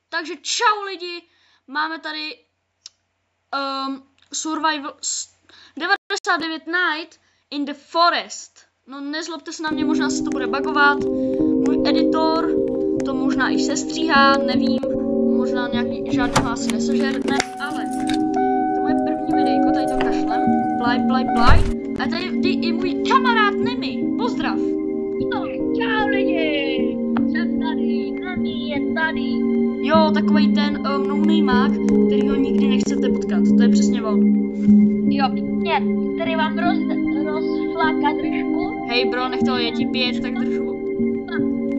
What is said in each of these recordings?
Takže čau lidi, máme tady Survival 99 Night in the Forest. No nezlobte se na mě, možná se to bude bugovat. Můj editor to možná i sestříhá, nevím. Možná nějaký žádného asi nesežerne, ale to moje první videjko, tady to kašlem. Plaj. A tady i můj kamarád Nemi, pozdrav. Čau lidi, jsem tady, Nemi je tady. Jo, takovej ten no-namák, kterýho nikdy nechcete potkat, to je přesně on. Jo, který vám rozfláká držku. Hej bro, nechtěl je ti 5, tak držu.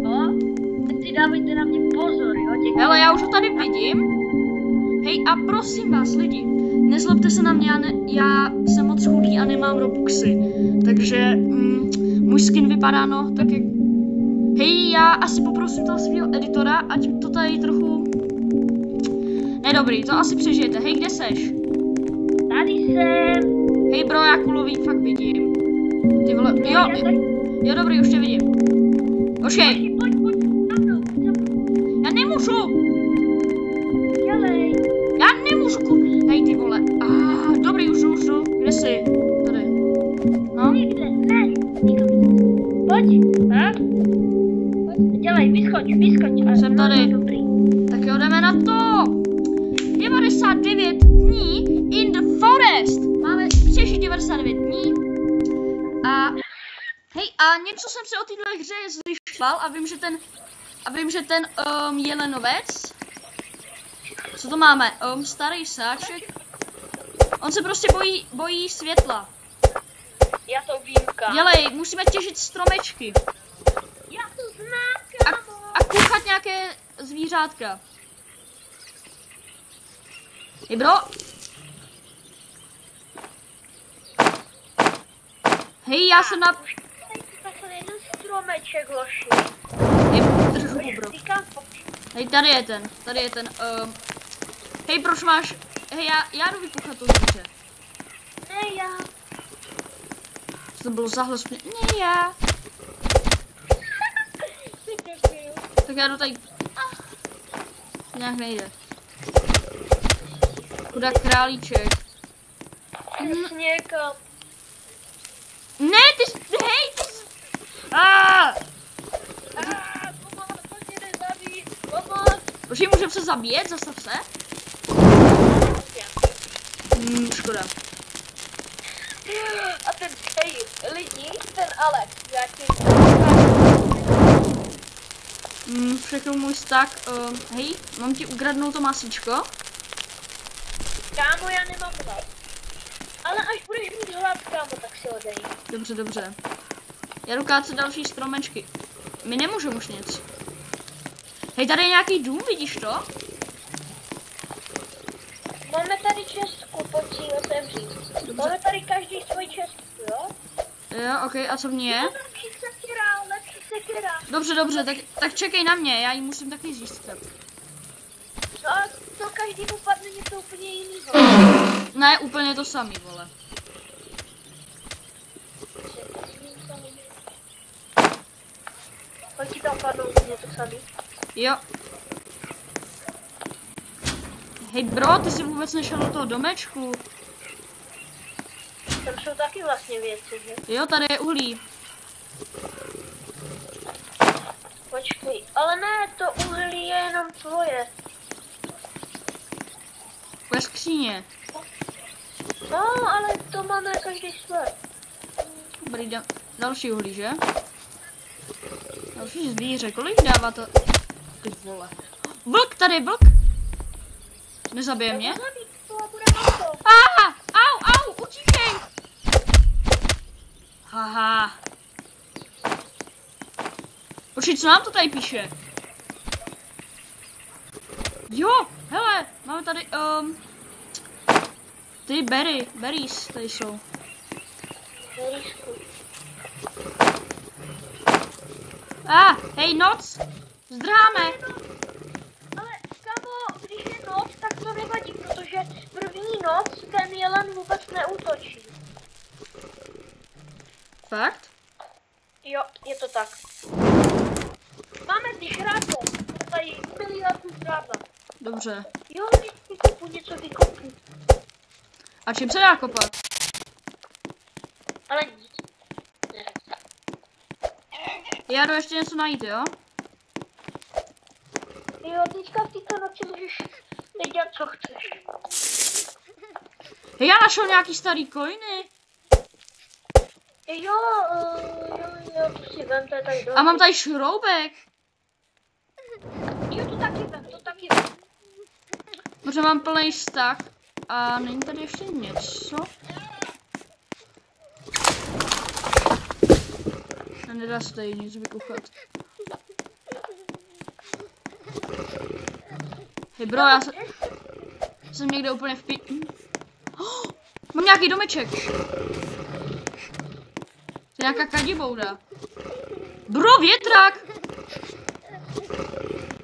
No, teď si dávajte na mě pozor, jo. Hele, já už ho tady vidím. Hej a prosím vás lidi, nezlobte se na mě, já jsem moc chudý a nemám robuxy. Takže můj skin vypadá no tak jak... Hej, já asi poprosím toho svého editora, ať to tady trochu... Nedobrý, to asi přežijete. Hej, kde seš? Tady jsem. Hej bro, já kulový fakt vidím. Ty vole, jo dobrý, už tě vidím. Počkej. Pojď, za mnou. Já nemůžu. Dělej. Já nemůžu, hej ty vole. Dobrý, už jdu. Kde jsi? Tady. No? Nikde, ne. Pojď. Dělej, vyskoč. Jsem tady. Dobrý. Tak jo, jdeme na to. 99 dní in the forest. Máme přežít 99 dní. Hej, a něco jsem si o této hře zjišťoval a vím, že ten jelenovec. Co to máme? Starý sáček. On se prostě bojí světla. Já to vím, kámo. Dělej, musíme těžit stromečky. Já to znám, kámo. A kuchat nějaké zvířátka. Hej bro. Hej, já jsem na... Takhle jeden stromeček, hoši. Hej, držu bro. Hej, tady je ten. Hej, proč máš... Hej, já jdu vykuchat to zvíře. Ne, já. To bylo zahlesně. Ne, já. Tak já jdu tady... Nějak nejde. Chudák králíček. Přesně, kámo. Ne, ty jsi... Pomoc, pojď mě nezabít, pomoc. Počkej, můžeme se zabíjet, zastav se. Škoda. A ten, hej, lidi, ten Alex, jaký... Všechno můj stack, hej, mám ti ukradnout to masíčko? Kámo, já nemám hlad. Ale až budeš mít hlad, kámo, tak si ho dej. Dobře. Já jdu kácet další stromečky. My nemůžeme už nic. Hej, tady je nějaký dům, vidíš to? Máme tady čestku, pojď si ji otevřít. Máme tady každý svoji čestku, jo? Jo, ok, a co v ní je? Lepší sekera. Dobře, tak čekej na mě, já ji musím taky zjistit. No a to každému padne něco úplně jiného. Ne, úplně to samý, vole. Pojď ti tam padnou něco samý. Jo. Hej bro, ty jsi vůbec nešel do toho domečku. Tam jsou taky vlastně věci, že? Jo, tady je uhlí. Počkej, ale ne, to uhlí je jenom tvoje. Ve skříně. No, ale to máme každý své. Dobrý, další uhlí, že? Další zvíře, kolik dává to? Ty vole. Vlk, tady je vlk. Nezabije mě? Au, utíkej. Haha. Počkej, co nám to tady píše? Jo, hele, máme tady, ty berries tady jsou. Hej, noc, zdrháme. Ale, kámo, když je noc, tak to nevadí, protože první noc ten jelen vůbec neútočí. Fakt? Jo, je to tak. Máme ty žráte, tady miliardy žádná. Dobře. Jo, vykopu, něco vykopu. A čím se dá kopat? Ale nic. Já jdu ještě něco najít, jo? Jo, teďka v této noci můžeš dělat, co chceš. Hej, já našel nějaký starý coiny. Jo, to si vem, to je tady A mám tady šroubek. Jo, to taky vem. Protože mám plný vztah. A není tady ještě něco? A nedá se tady nic vykuchat. Hej bro, já jsem někde úplně v oh, mám nějaký domeček. To je nějaká kadibouda. Bro, větrak!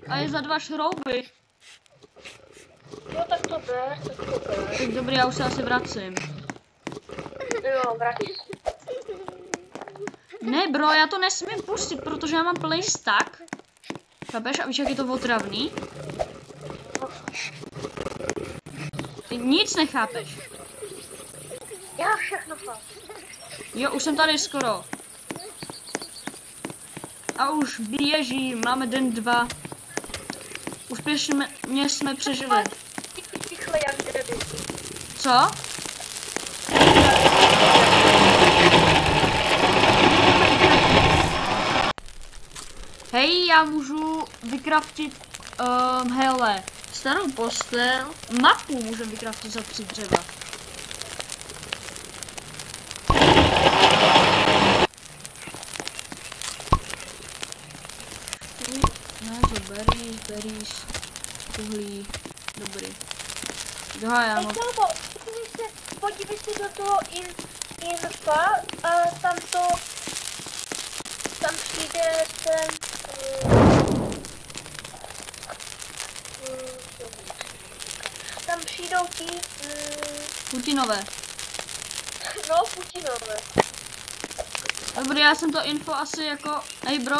A je za 2 šrouby. Jo, tak to ber. Tak dobrý, já už se asi vracím. Jo, vrátí se. Ne bro, já to nesmím pustit, protože já mám plný stack. Chápeš? A víš, jak je to otravný? Ty nic nechápeš. Já všechno chápu. Jo, už jsem tady skoro. A už běží, máme den 2. Úspěšně jsme přežili. Rychle jak debil. Co? Hej, já můžu vykraftit, hele, starou postel, mapu můžem vykraftit za 3 dřeva. Ne, to berries, uhlí, dobrý. Dohájám. Podívej se do toho infa a tam přijde ten tam přijdou ti Putinové. no, Putinové. Dobrý, já jsem to info asi jako, hej bro,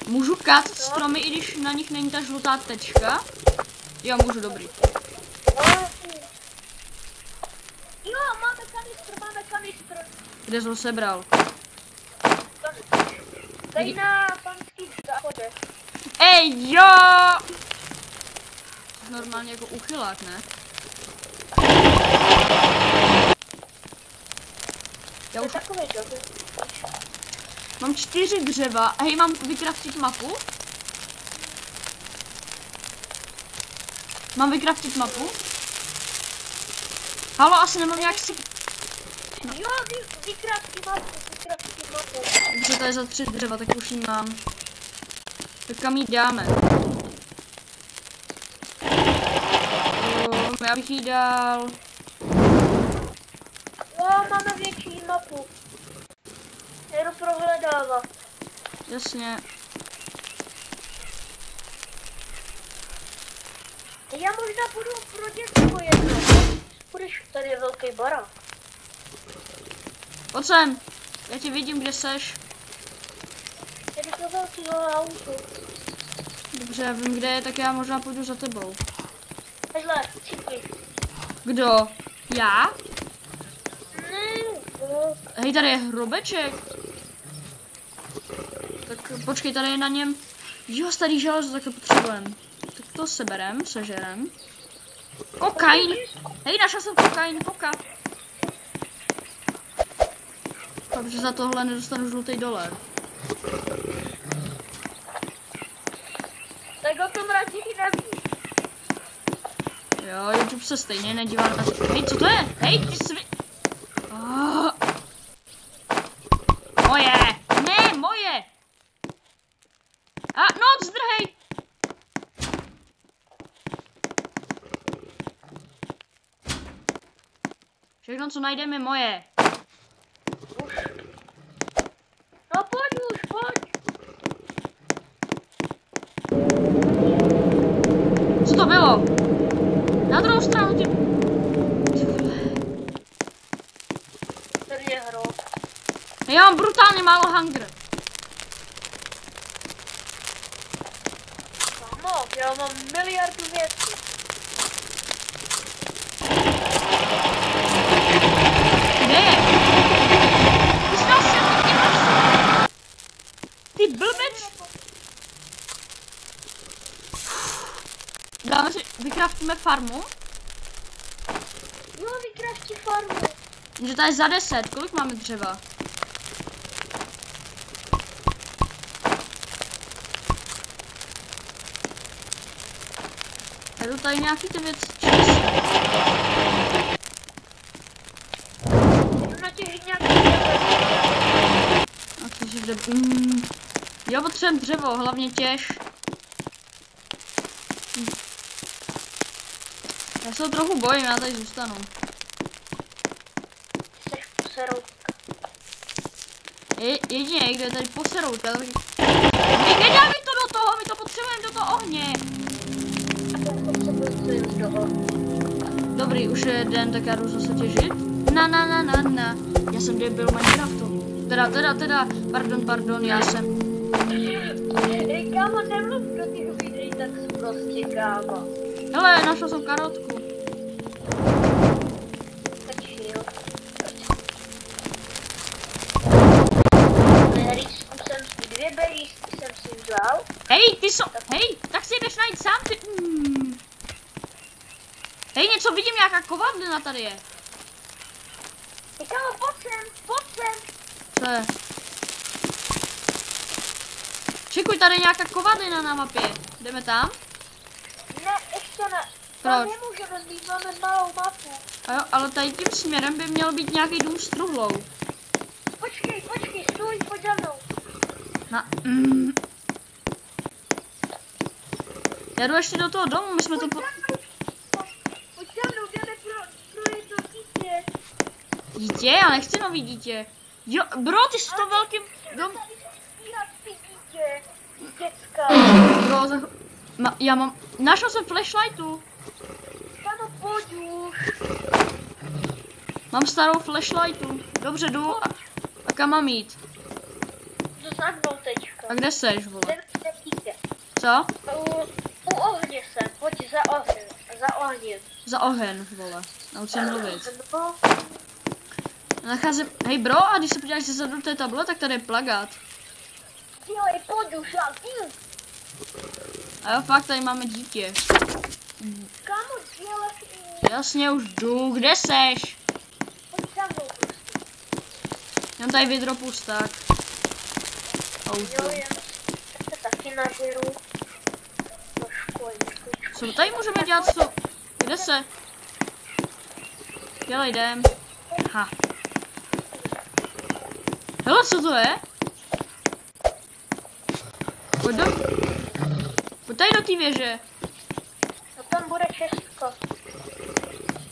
můžu kácet stromy, i když na nich není ta žlutá tečka? Jo, můžu, dobrý. Jo, máme kanistr. Kde jsi ho sebral? Tady na panských záchodech. Ej, jo! Normálně jako uchylák, ne? Já už mám 4 dřeva. Hej, mám vykraftit mapu? Mám vykraftit mapu? Halo, asi nemám nějak si... No. Jo, vykrafti mapu. Dobře, to je za 3 dřeva, tak už ji mám. Tak kam jí dáme? Já bych jí dal... Jo, máme větší mapu. Jedu prohledávat. Jasně. Já možná půjdu pro děcko jedno. Půjdeš, tady je velký barák. Pojď sem. Já tě vidím, kde seš. Jedu pro velkýho auto. Dobře, já vím, kde je, tak já možná půjdu za tebou. Hele, cipli. Kdo? Já? No. Hej, tady je hrobeček. Tak počkej, tady je na něm... Jo, starý železo, tak to potřebujeme. Tak to sežerem. Kokain. Hej, našel jsem kokain, koka. Takže za tohle nedostanu žlutý dolar. Tak o tom raději nevíš. Jo, YouTube se stejně nedívá na to. Hej, co to je? Hej, ty svi... Oh. Moje! Ne, moje! A, no, zdrhej! Všechno, co najdeme, je moje. Už. No pojď. Co to bylo? Na druhou stranu, ty vole. Tady je hrob. Já mám brutálně málo hunger. Samo. Já mám miliardu věcí. Kde je? Ty jsi nás sem Ty blbec! Dáme si, vykraftíme farmu? Jo, vykrafti farmu. Že to je za 10, kolik máme dřeva? Já jdu tady nějaký ty věci číst. Jdu natěžit nějaký dřevo. Jo, potřebujeme dřevo, hlavně těž. Já se ho trochu bojím, já tady zůstanu. Jseš poseroutka. Jedině, kde je tady poseroutka. Nedávej to do toho, my to potřebujeme do toho ohně. Dobrý, už je den, tak já jdu zase těžit. Na. Já jsem debil Minecraftu. Teda, pardon, já jsem. Kámo, nemluv do těch videí tak prostě, kámo. Hele, našel jsem karotku. Tak chill. Dvě berýsky jsem si vzal. Hej, tak si jdeš najít sám ty. Hej, něco vidím, nějaká kovadlina tady je. Kámo, pojď sem. Co je? Čekuj, tady je nějaká kovadlina na mapě. Jdeme tam? Ne, ještě ne. Proč? Nemůžeme mít, máme malou mapu. A jo, ale tady tím směrem by měl být nějaký dům s truhlou. Počkej, stůj, pojď za mnou. Já jdu ještě do toho domu, my jsme to Pojď za mnou, jdeme pro jedno dítě. Dítě? Já nechci nový dítě. Jo, bro, ty jsi to velkým dom... Děcka. Bro, já mám... Našel jsem flashlightu. Kámo, pojď už. Mám starou flashlightu. Dobře, jdu. A kam mám jít? Jdu za mnou teďka. A kde seš, vole? Jdem k dítě. Co? U ohně jsem, pojď za ohněm. Za ohen, vole. Naučím mluvit. No. Nacházím... Hej bro, a když se podíváš zezadu té table, tak tady je plagát. Dělej, pojď už, A jo, fakt, tady máme dítě. Kámo, dělej. Jasně, už jdu. Kde seš? Pojď za mnou prostě. Mám tady vidro pusták. Jo, já se taky nažeru. Do školy. Co tady můžeme dělat? Co? Kde se? Dělej, jdem. Ha. Hele, co to je? Pojď tady do té věže. No tam bude Česko.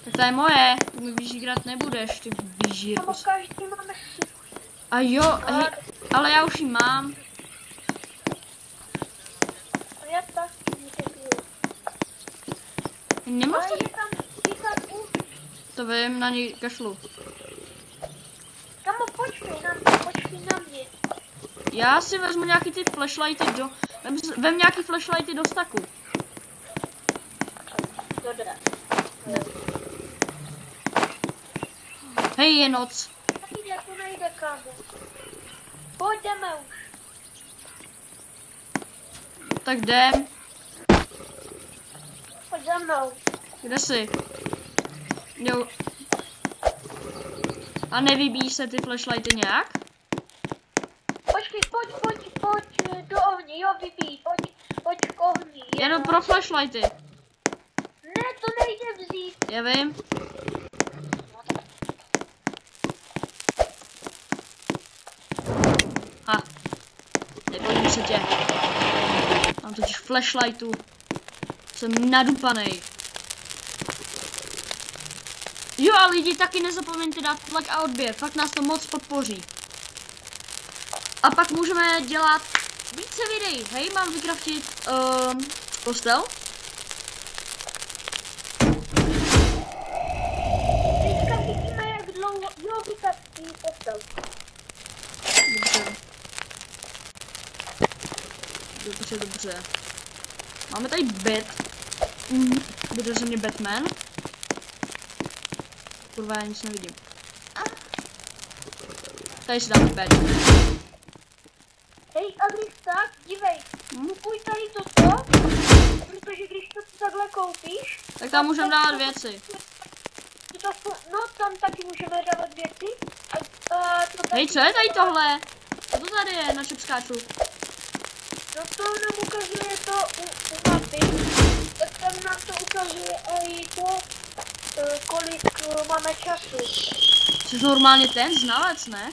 Tak to je moje. Mi vyžírat nebudeš, ty vyžírku. Kámo, každý máme si. A jo, hej, ale já už ji mám. Já taky nebyl. Nemáš Ale to? je tam už. To vím, na něj kašlu. Kámo, počkej na mě. Já si vezmu nějaký ty flashlighty do... Vem nějaký flashlighty do staku. Dobré. Hej, je noc. To nejde, kámo. Pojďme už. Tak jdem. Pojď za mnou. Kde jsi? Jo. A nevybíjí se ty flashlighty nějak? Počkej, pojď do ohně, jo, vybíj, pojď k ohni. Jedu pro flashlighty. Ne, to nejde vzít. Já vím. Ha. Nebojím se tě. Mám totiž flashlightu. Jsem nadupanej. Jo a lidi, taky nezapomeňte dát like a odběr, fakt nás to moc podpoří. A pak můžeme dělat více videí. Hej, mám vykraftit postel. Teďka vidíme, jak dlouho, jo, vykraftí postel. Dobře. Dobře. Máme tady bed. Bude ze mě Batman. Kurva, já nic nevidím. Tady si dáme bed. Hej, a když tak, dívej, kupuj tady toto, protože když to takhle koupíš, Tak tam můžeme dávat věci. No, tam taky můžeme dávat věci. Hej, co je tady tohle? Co to tady je na čepskáču? No to nám ukazuje to u mapy, tak tam nám to ukazuje i to, kolik máme času. Jsi normálně ten znalec, ne?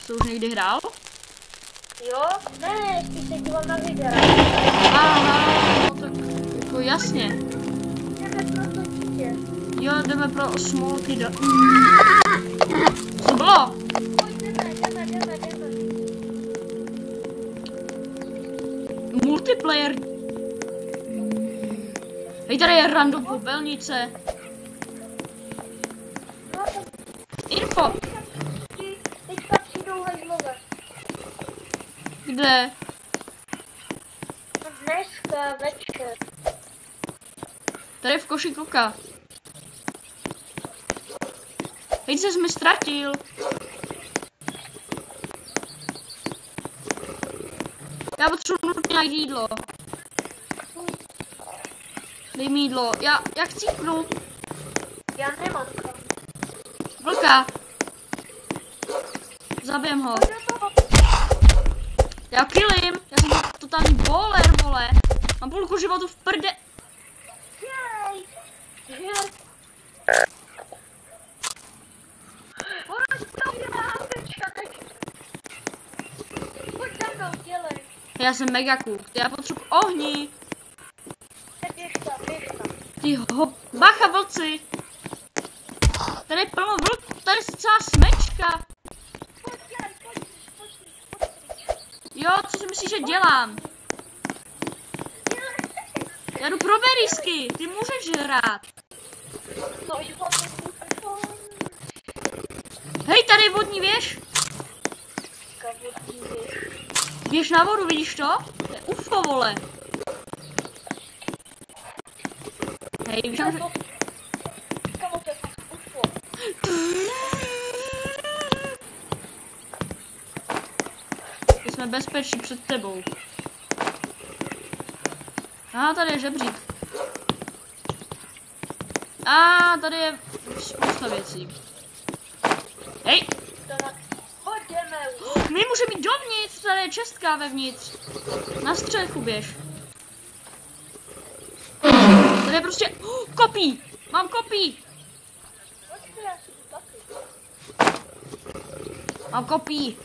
Co už někdy hrál? Jo? Ne, ty se díval na videa. Aha, no tak jako jasně. Jdeme pro to dítě. Jo, jdeme pro Small Kida. Co bylo? Pojď, jdeme. Multiplayer. Hej, tady je random popelnice. No to Info. teďka přijdou hajzlové. Kde? Dneska večer. Tady v koši kluka. Hej, ses mi ztratil. Já potřebuji nutně najít jídlo. Dej mi jídlo. Já chcípnu. Já nemám kam. Vlka. Zabijem ho. Pojď do toho. Já killím. Já jsem totální bowler, vole. Mám půlku životu v prde. Jej. Žer. Pojď tam, dělá apečka teď. Pojď za mnou, dělej. Já jsem mega cook. Já potřebuji ohni. Běž tam. Ty bacha vlci. Tady je plno vlk. Tady je celá smečka. Pojď. Jo, co si myslíš, že dělám? Já jdu pro berisky. Ty můžeš hrát. No, jo. Hej, tady je vodní věž. Běž na vodu, vidíš to? To je UFO, vole. Hej, víš, že... Kamo, to je UFO. My jsme bezpeční před tebou. Tady je žebřík. Tady je spousta věcí. Hej! Pojďme. My můžeme jít dovnitř, tady je čestka vevnitř. Na střechu běž. Tady je prostě... kopí! Mám kopí! Mám kopí.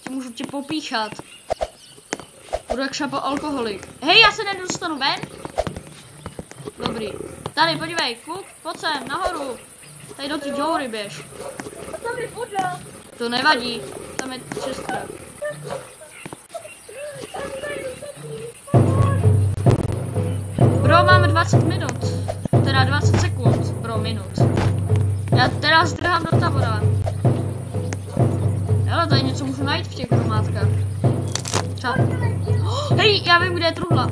Můžu tě popíchat. Budu jak šapo alkoholik. Hej, já se nedostanu ven? Dobrý. Tady, podívej, kluk, pojď sem, nahoru. Tady do té džoury běž. A tam je voda. To nevadí, tam je čestka. Bro, máme 20 minut. Teda 20 sekund pro minut. Já teda zdrhám do tabora. Ale tady něco můžu najít v těch hromátkách. Třeba... hej, já vím, kde je truhla.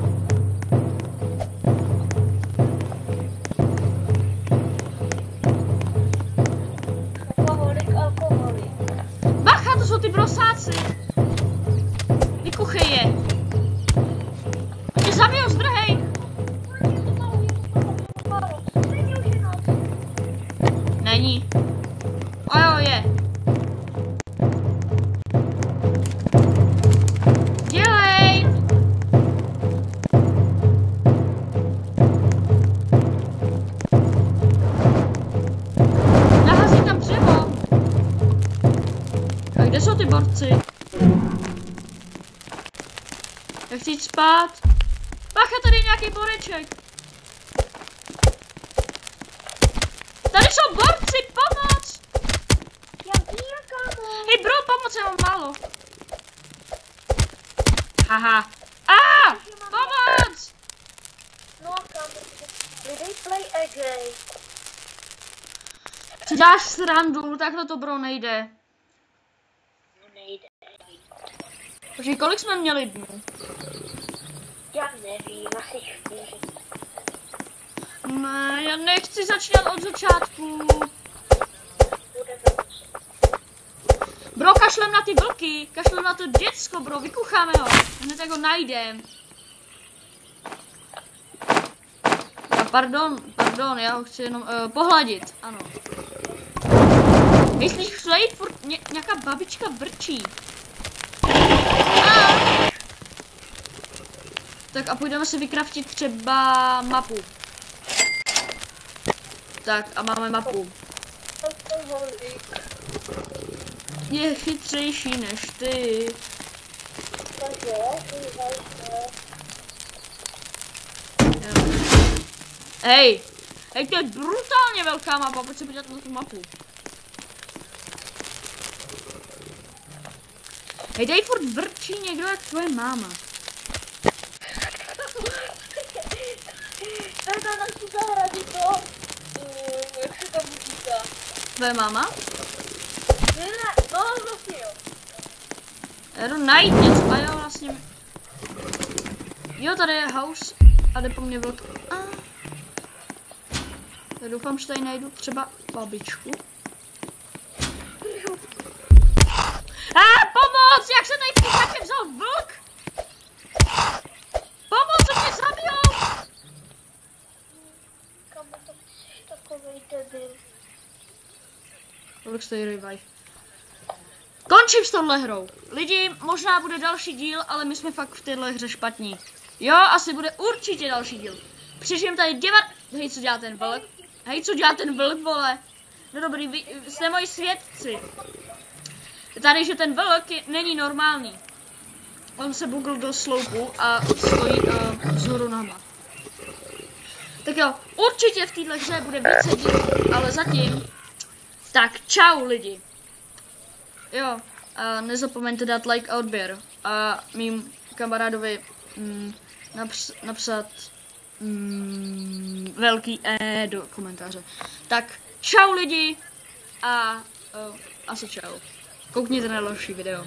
Alkoholik. Bacha, to jsou ty brosáci. Vykuchej je. A tě zabijou, zdrhej. Není. Jo, je. Dělej. Nahazí tam dřevo. A kde jsou ty borci? Já chci jít spát. Bacha, tady je nějaký boreček. Tady jsou borci, pomoc! Hej bro, pomoc, já mám málo. Haha. Pomoc! No, kámo, lidé play again. Ty dáš srandu, takhle to bro nejde. Nejde. Takže kolik jsme měli dnů? Já nevím. Nevím, asi 4. Ne, já nechci začínat od začátku. Bro, kašlem na ty vlky, kašlem na to děcko, bro, vykucháme ho, hned jak ho najdem. Pardon, já ho chci jenom pohladit, ano. Myslíš, že tady furt nějaká babička brčí? Tak a půjdeme si vykraftit třeba mapu. Tak a máme mapu. Je chytřejší než ty. Hej, to je brutálně velká mapa, pojď se podívat na tu mapu. Hej, tady furt vrčí někdo jak tvoje máma. To je to naši zahradí to, jak se tomu říká. Tvoje máma? Ne, no vlastně jo. Já jdu najít něco a jo vlastně. Jo, tady je house a jde po mně vlk. Já doufám, že tady najdu třeba babičku. Pomoc! Jak se tady v píkače vzal vlk? Pomoc, co mě zabijou! Kam to jsi takovej debil? Vlk stojí revive. Končím s touhle hrou. Lidi, možná bude další díl, ale my jsme fakt v téhle hře špatní. Jo, asi bude určitě další díl. Přežijem tady Hej, co dělá ten vlk? Hej, co dělá ten vlk, vole? No dobrý, vy jste moji svědci. Tady, že ten vlk není normální. On se bugl do sloupu a stojí vzhůru nohama. Tak jo, určitě v téhle hře bude více dílů, ale zatím... Tak, čau lidi. Jo, a nezapomeňte dát like a odběr. A mým kamarádovi napsat velký do komentáře. Tak, čau lidi a asi čau. Koukněte na další video.